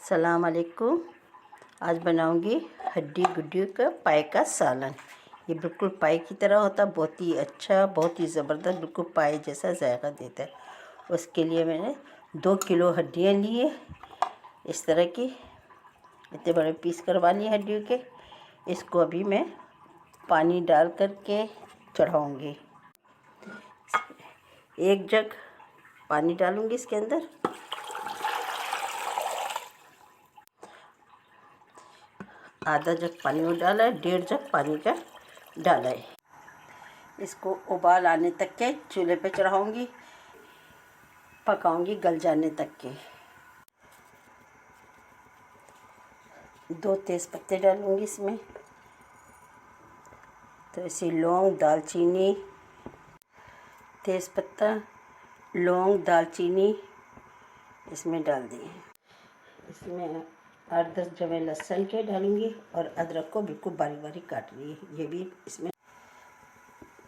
सलाम अलैकुम। आज बनाऊंगी हड्डी गुड्डी का पाए का सालन। ये बिल्कुल पाए की तरह होता, बहुत ही अच्छा, बहुत ही ज़बरदस्त, बिल्कुल पाए जैसा जायका देता है। उसके लिए मैंने 2 किलो हड्डियाँ लिए, इस तरह की इतने बड़े पीस करवा लिए हड्डियों के। इसको अभी मैं पानी डाल करके चढ़ाऊँगी। 1 जग पानी डालूँगी इसके अंदर। आधा जग पानी में डाला है, 1.5 जग पानी का डाला है। इसको उबाल आने तक के चूल्हे पे चढ़ाऊंगी, पकाऊंगी गल जाने तक के। 2 तेज़ पत्ते डालूंगी इसमें, तो ऐसे लौंग दालचीनी, तेज़ पत्ता, लौंग दालचीनी इसमें डाल दिए। इसमें 8-10 जवे लहसुन के डालूंगी और अदरक को बिल्कुल बारीक बारीक काट ली, ये भी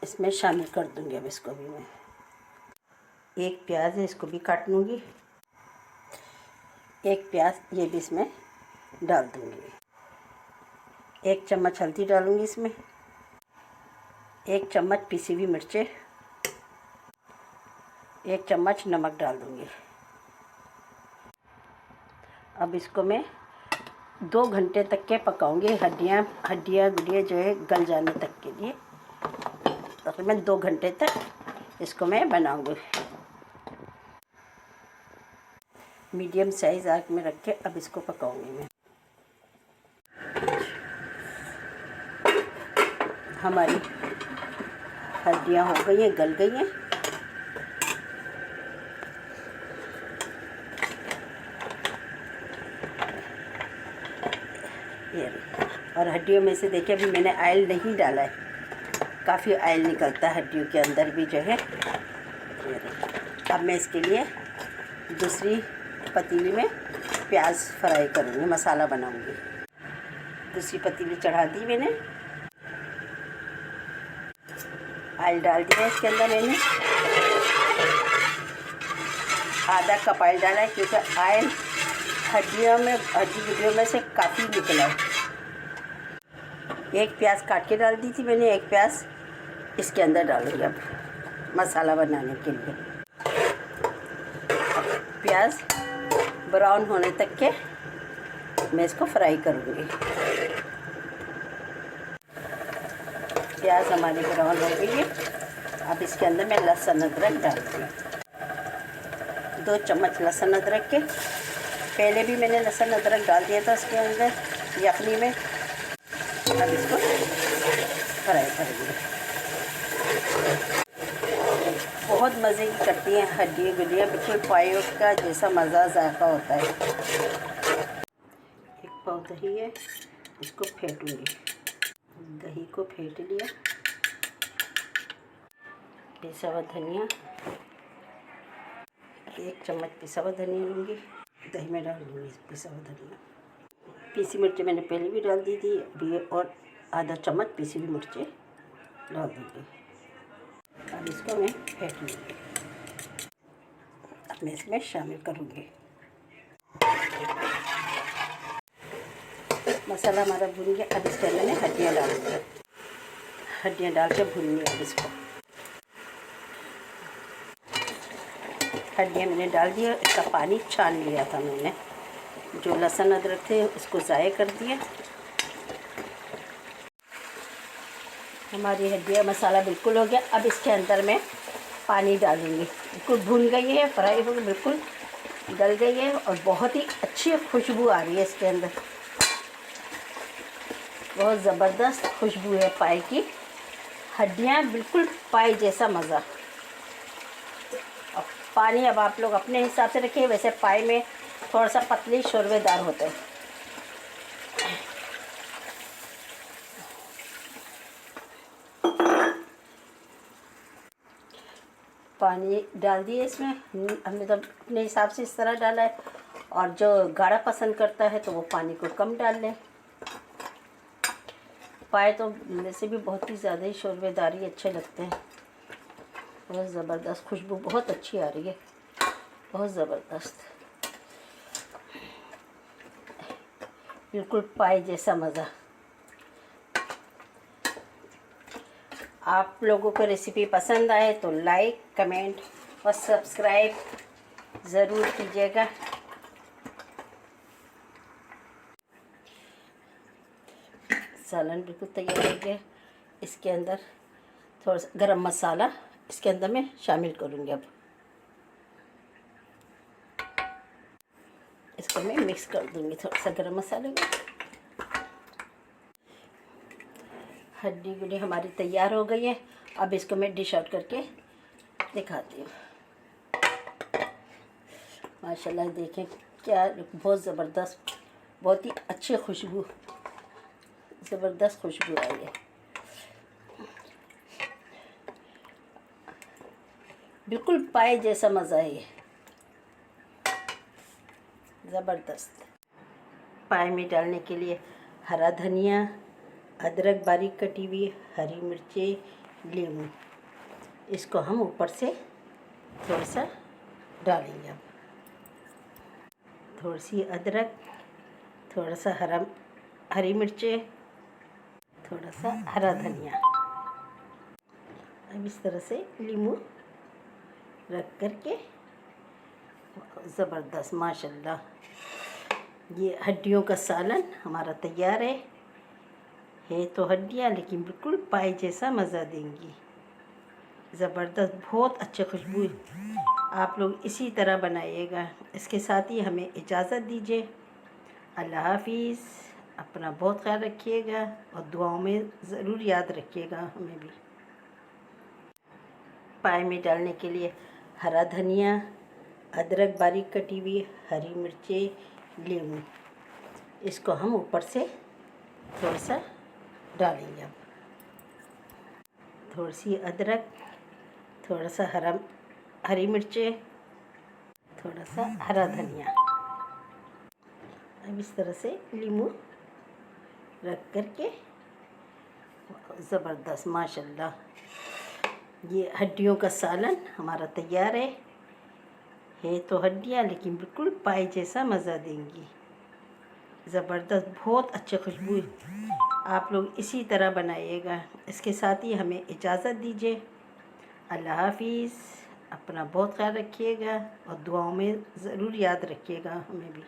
इसमें शामिल कर दूंगी। अब इसको भी मैं 1 प्याज है, इसको भी काट लूँगी। 1 प्याज ये भी इसमें डाल दूँगी। 1 चम्मच हल्दी डालूँगी इसमें। 1 चम्मच पिसी हुई मिर्चें, 1 चम्मच नमक डाल दूँगी। अब इसको मैं 2 घंटे तक के पकाऊंगी, हड्डियाँ गुड़ियाँ जो है गल जाने तक के लिए। तकरीबन 2 घंटे तक इसको मैं बनाऊंगी। मीडियम साइज आग में रख के अब इसको पकाऊंगी मैं। हमारी हड्डियाँ हो गई हैं, गल गई हैं। ये और हड्डियों में से देखिए अभी मैंने ऑयल नहीं डाला है, काफ़ी ऑयल निकलता है हड्डियों के अंदर भी जो है। अब मैं इसके लिए दूसरी पतीली में प्याज फ्राई करूँगी, मसाला बनाऊँगी। दूसरी पतीली चढ़ा दी मैंने, ऑयल डाल दिया इसके अंदर मैंने। आधा कप ऑयल डाला है, क्योंकि ऑयल हड्डी गुड्डियों में से काफ़ी निकला है। 1 प्याज काट के डाल दी थी मैंने, 1 प्याज इसके अंदर डालूंगी अब मसाला बनाने के लिए। प्याज ब्राउन होने तक के मैं इसको फ्राई करूँगी। प्याज हमारी ब्राउन हो गई है। अब इसके अंदर मैं लहसुन अदरक डाल दूँगी। 2 चम्मच लहसुन अदरक के, पहले भी मैंने लहसुन अदरक डाल दिया था इसके अंदर यखनी में। अब इसको फ्राई करेंगे। बहुत मज़े की करती हैं हड्डी गुड्डियाँ, बिल्कुल पायों का जैसा मज़ा जायका होता है। 1 पाव दही है, इसको फेंटूँगी। दही को फेंट लिया। पिसा हुआ धनिया, 1 चम्मच पिसा हुआ धनिया लूँगी, दही में डाल दूँगी पिसा हुआ धनिया। पीसी मिर्चें मैंने पहले भी डाल दी थी, अभी और आधा चम्मच पीसी हुई मिर्चें डाल दूँगी। अब इसको मैं फेंट लूँगी, अब मैं इसमें शामिल करूँगी। मसाला हमारा भून गया। अब इसके अंदर मैं हड्डियाँ डालूँगी। हड्डियाँ डाल के भूननी है अब इसको। हड्डियाँ मैंने डाल दिया, इसका पानी छान लिया था मैंने। जो लहसुन अदरक थे उसको ज़ाय कर दिया। हमारी हड्डियाँ मसाला बिल्कुल हो गया। अब इसके अंदर मैं पानी डालूँगी। बिल्कुल भून गई है, फ्राई हो गई, बिल्कुल गल गई है और बहुत ही अच्छी खुशबू आ रही है इसके अंदर। बहुत ज़बरदस्त खुशबू है पाए की। हड्डियाँ बिल्कुल पाए जैसा मज़ा। अब पानी अब आप लोग अपने हिसाब से रखिए, वैसे पाए में थोड़ा सा पतली शोरबेदार होता है। पानी डाल दिए इसमें, हमने तो अपने हिसाब से इस तरह डाला है, और जो गाढ़ा पसंद करता है तो वो पानी को कम डाल लें। पाए तो वैसे भी बहुत ही ज़्यादा ही शोरबेदार ही अच्छे लगते हैं। बहुत ज़बरदस्त खुशबू बहुत अच्छी आ रही है, बहुत ज़बरदस्त। बिल्कुल पाई जैसा मज़ा। आप लोगों को रेसिपी पसंद आए तो लाइक, कमेंट और सब्सक्राइब ज़रूर कीजिएगा। सालन बिल्कुल तैयार हो गया। इसके अंदर थोड़ा सा गरम मसाला इसके अंदर मैं शामिल करूँगी। अब इसको मैं मिक्स कर दूँगी थोड़ा सा गरम मसाले को। हड्डी गुडी हमारी तैयार हो गई है। अब इसको मैं डिश आउट करके दिखाती हूँ। माशाल्लाह देखें क्या बहुत ज़बरदस्त, बहुत ही अच्छी खुशबू, ज़बरदस्त खुशबू आई है। बिल्कुल पाए जैसा मज़ा है ये, ज़बरदस्त। पाए में डालने के लिए हरा धनिया, अदरक बारीक कटी हुई, हरी मिर्चें, नींबू, इसको हम ऊपर से थोड़ा सा डालेंगे। अब थोड़ी सी अदरक, थोड़ा सा हरी मिर्चें, थोड़ा सा हरा धनिया। अब इस तरह से नींबू रख करके ज़बरदस्त माशाल्लाह ये हड्डियों का सालन हमारा तैयार है तो हड्डियाँ लेकिन बिल्कुल पाई जैसा मज़ा देंगी। ज़बरदस्त, बहुत अच्छी खुशबू। आप लोग इसी तरह बनाइएगा। इसके साथ ही हमें इजाज़त दीजिए। अल्लाह हाफिज़। अपना बहुत ख्याल रखिएगा और दुआओं में ज़रूर याद रखिएगा हमें भी। पाए में डालने के लिए हरा धनिया, अदरक बारीक कटी हुई, हरी मिर्चें, नींबू, इसको हम ऊपर से थोड़ा सा डालेंगे। अब थोड़ी सी अदरक, थोड़ा सा हरी मिर्चें, थोड़ा सा हरा धनिया। अब इस तरह से नींबू रख करके ज़बरदस्त माशाल्लाह ये हड्डियों का सालन हमारा तैयार है तो हड्डियाँ लेकिन बिल्कुल पाई जैसा मज़ा देंगी। ज़बरदस्त, बहुत अच्छी खुशबू। आप लोग इसी तरह बनाइएगा। इसके साथ ही हमें इजाज़त दीजिए। अल्लाह हाफिज़। अपना बहुत ख्याल रखिएगा और दुआओं में ज़रूर याद रखिएगा हमें भी।